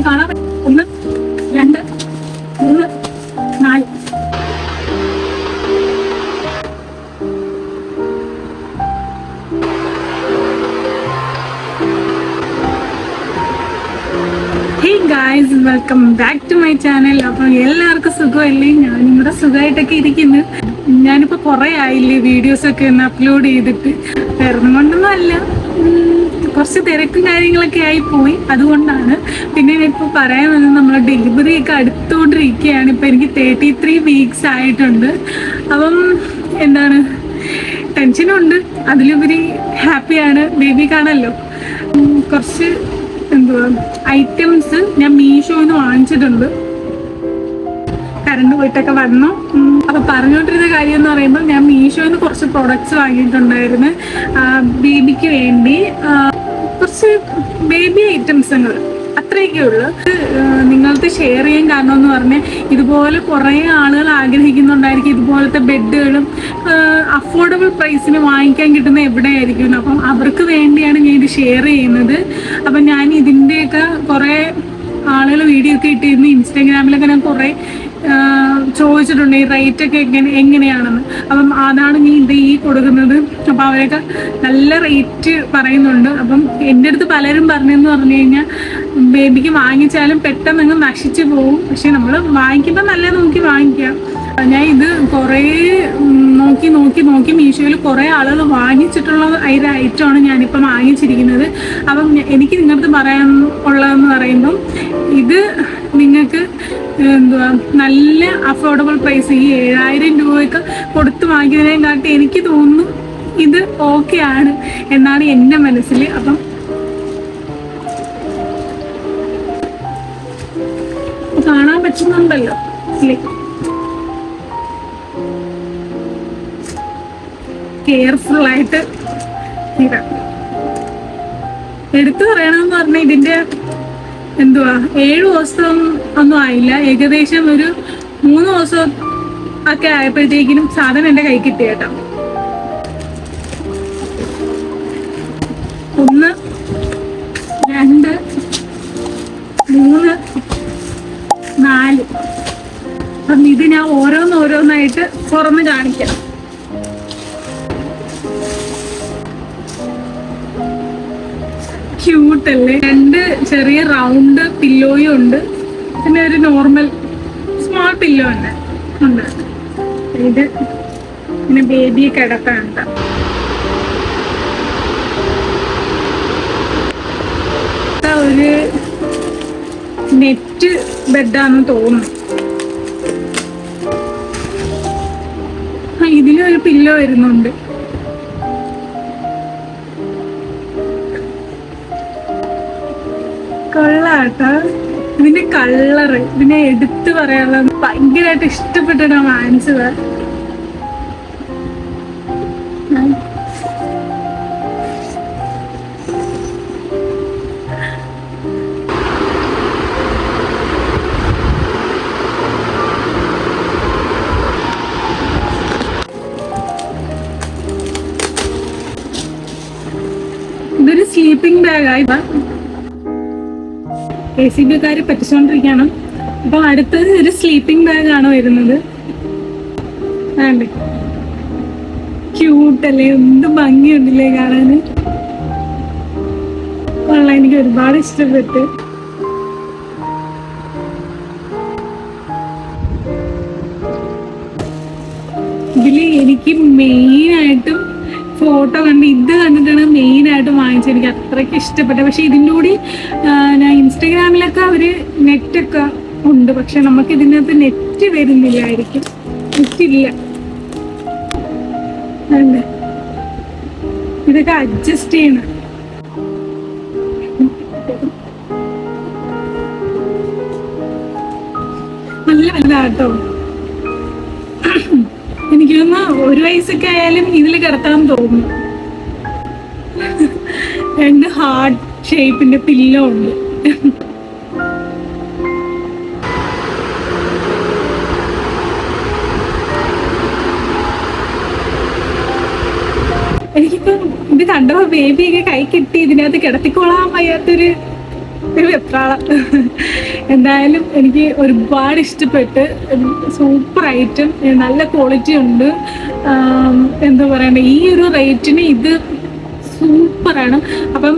കാണാൻ 1 2 3 4. Hey guys, welcome back to my channel. അപ്പം എല്ലാവർക്കും സുഖമല്ലേ? ഞാനിവിടെ സുഖമായിട്ടൊക്കെ ഇരിക്കുന്നു. ഞാനിപ്പോൾ കുറേ ആയില്ലേ വീഡിയോസൊക്കെ ഒന്ന് അപ്ലോഡ് ചെയ്തിട്ട്. വേറെ കൊണ്ടൊന്നും അല്ല, കുറച്ച് തിരക്കും കാര്യങ്ങളൊക്കെ ആയിപ്പോയി, അതുകൊണ്ടാണ്. പിന്നെ ഇപ്പോൾ പറയാൻ വന്നത് നമ്മൾ ഡെലിവറി ഒക്കെ അടുത്തുകൊണ്ടിരിക്കുകയാണ്. ഇപ്പോൾ എനിക്ക് 33 വീക്സ് ആയിട്ടുണ്ട്. അപ്പം എന്താണ്, ടെൻഷനുണ്ട്, അതിലുപരി ഹാപ്പിയാണ്. ബേബി കാണല്ലോ. കുറച്ച് എന്തുവാ ഐറ്റംസ് ഞാൻ മീഷോന്ന് വാങ്ങിച്ചിട്ടുണ്ട്. കറണ്ട് പോയിട്ടൊക്കെ വന്നു. അപ്പൊ പറഞ്ഞുകൊണ്ടിരുന്ന കാര്യം എന്ന് പറയുമ്പോൾ, ഞാൻ മീഷോന്ന് കുറച്ച് പ്രൊഡക്ട്സ് വാങ്ങിയിട്ടുണ്ടായിരുന്നു ബേബിക്ക് വേണ്ടി. കുറച്ച് ബേബി ഐറ്റംസുകൾ അത്രയൊക്കെ ഉള്ളു. നിങ്ങൾക്ക് ഷെയർ ചെയ്യാൻ കാരണം എന്ന് പറഞ്ഞാൽ, ഇതുപോലെ കുറേ ആളുകൾ ആഗ്രഹിക്കുന്നുണ്ടായിരിക്കും ഇതുപോലത്തെ ബെഡുകളും അഫോർഡബിൾ പ്രൈസിന് വാങ്ങിക്കാൻ കിട്ടുന്ന എവിടെയായിരിക്കും. അപ്പം അവർക്ക് വേണ്ടിയാണ് ഞാൻ ഇത് ഷെയർ ചെയ്യുന്നത്. അപ്പം ഞാൻ ഇതിൻ്റെയൊക്കെ കുറേ ആളുകൾ വീഡിയോ ഒക്കെ ഇട്ടിരുന്നു. ഇൻസ്റ്റാഗ്രാമിലൊക്കെ ഞാൻ കുറേ ചോദിച്ചിട്ടുണ്ട് ഈ റേറ്റൊക്കെ എങ്ങനെയാണെന്ന്. അപ്പം അതാണ് ഞാൻ ഇത് കൊടുക്കുന്നത്. അപ്പം അവരൊക്കെ നല്ല റേറ്റ് പറയുന്നുണ്ട്. അപ്പം എൻ്റെ അടുത്ത് പലരും പറഞ്ഞതെന്ന് പറഞ്ഞു കഴിഞ്ഞാൽ, ബേബിക്ക് വാങ്ങിച്ചാലും പെട്ടെന്ന് അങ്ങ് നശിച്ചു പോകും, പക്ഷെ നമ്മൾ വാങ്ങിക്കുമ്പോൾ നല്ല നോക്കി വാങ്ങിക്കാം. ഞാൻ ഇത് കുറേ നോക്കി മീഷോയിൽ കുറേ ആളുകൾ വാങ്ങിച്ചിട്ടുള്ള ഒരു ഐറ്റമാണ് ഞാനിപ്പം വാങ്ങിച്ചിരിക്കുന്നത്. അപ്പം എനിക്ക് നിങ്ങളുടെ പറയാൻ ഉള്ളതെന്ന് പറയുമ്പം, ഇത് നിങ്ങൾക്ക് എന്തുവാ നല്ല അഫോർഡബിൾ പ്രൈസ്, ഈ 7000 രൂപയൊക്കെ കൊടുത്ത് വാങ്ങിക്കുന്നതിനെ കാട്ടി എനിക്ക് തോന്നുന്നു ഇത് ഓക്കെ ആണ് എന്നാണ് എൻ്റെ മനസ്സിൽ. അപ്പം കാണാൻ പറ്റുന്നുണ്ടല്ലോ അല്ലേ? കെയർഫുള്ളായിട്ട് എടുത്തു പറയണമെന്ന് പറഞ്ഞാൽ, ഇതിൻ്റെ എന്തുവാ 7 ദിവസം ഒന്നും ആയില്ല, ഏകദേശം ഒരു 3 ദിവസം ഒക്കെ ആയപ്പോഴത്തേക്കിനും സാധനം എൻ്റെ കൈ കിട്ടി കേട്ടോ. 1 2 3 4. അപ്പം ഇത് ഞാൻ ഓരോന്നായിട്ട് തുറന്ന് കാണിക്കാം. ക്യൂട്ടല്ലേ? 2 ചെറിയ റൗണ്ട് പില്ലോയും ഉണ്ട്, പിന്നെ ഒരു നോർമൽ സ്മോൾ പില്ലോ ഉണ്ട്. ഇത് പിന്നെ ബേബിയെ കിടത്താനുണ്ട്. ഒരു നെറ്റ് ബെഡാന്ന് തോന്നുന്നു. ഇതിലൊരു പില്ലോ വരുന്നുണ്ട്. കൊള്ളാട്ടോ. ഇതിന്റെ കളറ്, ഇതിനെ എടുത്തു പറയാനുള്ള ഭയങ്കരമായിട്ട് ഇഷ്ടപ്പെട്ടിട്ടാണ് വാങ്ങിച്ചത്. ഇതൊരു സ്ലീപ്പിംഗ് ബാഗായി. KCB-ക്കാര് പറ്റിച്ചോണ്ടിരിക്കണം. അപ്പൊ അടുത്തത് ഒരു സ്ലീപ്പിംഗ് ബാഗാണ് വരുന്നത്. ആണ്ടേ, ക്യൂട്ടല്ലേ? എന്ത് ഭംഗിയുണ്ടല്ലേ കാണാന്. കൊള്ളാം, എനിക്ക് ഒരുപാട് ഇഷ്ടപ്പെട്ടു. ഇതില് എനിക്ക് മെയിനായിട്ടും ഫോട്ടോ ഇത് കണ്ടിട്ടാണ് മെയിനായിട്ടും വാങ്ങിച്ചത്. എനിക്ക് അത്രയ്ക്ക് ഇഷ്ടപ്പെട്ടു. പക്ഷെ ഇതിൻ്റെ കൂടി ഞാൻ ഇൻസ്റ്റഗ്രാമിലൊക്കെ അവര് നെറ്റൊക്കെ ഉണ്ട്, പക്ഷെ നമുക്ക് ഇതിനകത്ത് നെറ്റ് വരുന്നില്ലായിരിക്കും. നെറ്റില്ല. ഇതൊക്കെ അഡ്ജസ്റ്റ് ചെയ്യണം. നല്ല വലുതാട്ടോ. എനിക്ക് തോന്നുന്നു 1 വയസ്സൊക്കെ ആയാലും ഇതിൽ കിടത്താൻ തോന്നുന്നു. 2 ഹാർട്ട് ഷേപ്പിന്റെ പില്ലോ ഉണ്ട്. എനിക്കിപ്പം ഇത് കണ്ടപ്പോ ബേബിയൊക്കെ കൈ കിട്ടി ഇതിനകത്ത് കിടത്തിക്കൊള്ളാൻ വയ്യാത്തൊരു വെപ്രാളം. എന്തായാലും എനിക്ക് ഒരുപാട് ഇഷ്ടപ്പെട്ട്. സൂപ്പർ ഐറ്റം, നല്ല ക്വാളിറ്റി ഉണ്ട്. എന്താ പറയണ്ടേ, ഈ ഒരു റേറ്റിന് ഇത് സൂപ്പറാണ്. അപ്പം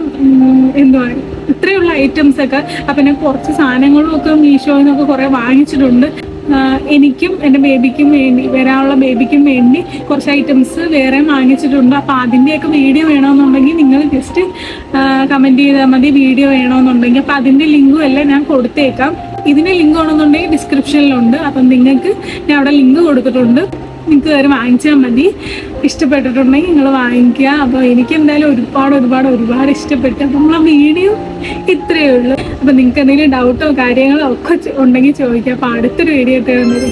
എന്താ പറയുക, ഇത്രയുള്ള ഐറ്റംസൊക്കെ. അപ്പം ഞാൻ കുറച്ച് സാധനങ്ങളും ഒക്കെ മീഷോയിൽ നിന്നൊക്കെ കുറേ വാങ്ങിച്ചിട്ടുണ്ട്. എനിക്കും എൻ്റെ ബേബിക്കും വേണ്ടി, വരാനുള്ള ബേബിക്കും വേണ്ടി കുറച്ച് ഐറ്റംസ് വേറെ വാങ്ങിച്ചിട്ടുണ്ട്. അപ്പോൾ അതിൻ്റെയൊക്കെ വീഡിയോ വേണമെന്നുണ്ടെങ്കിൽ നിങ്ങൾ ജസ്റ്റ് കമൻറ്റ് ചെയ്താൽ മതി, വീഡിയോ വേണമെന്നുണ്ടെങ്കിൽ. അപ്പോൾ അതിൻ്റെ ലിങ്കും എല്ലാം ഞാൻ കൊടുത്തേക്കാം. ഇതിൻ്റെ ലിങ്ക് വേണമെന്നുണ്ടെങ്കിൽ ഡിസ്ക്രിപ്ഷനിലുണ്ട്. അപ്പം നിങ്ങൾക്ക് ഞാൻ അവിടെ ലിങ്ക് കൊടുത്തിട്ടുണ്ട്, നിങ്ങൾക്ക് കയറി വാങ്ങിച്ചാൽ മതി. ഇഷ്ടപ്പെട്ടിട്ടുണ്ടെങ്കിൽ നിങ്ങൾ വാങ്ങിക്കുക. അപ്പോൾ എനിക്ക് എന്തായാലും ഒരുപാട് ഇഷ്ടപ്പെട്ടു. അപ്പം നമ്മളെ വീഡിയോ ഇത്രയേ ഉള്ളൂ. അപ്പം നിങ്ങൾക്ക് എന്തെങ്കിലും ഡൗട്ടോ കാര്യങ്ങളോ ഒക്കെ ഉണ്ടെങ്കിൽ ചോദിക്കുക. അപ്പോൾ അടുത്തൊരു വീഡിയോ ഇട്ട് വരുന്നത്.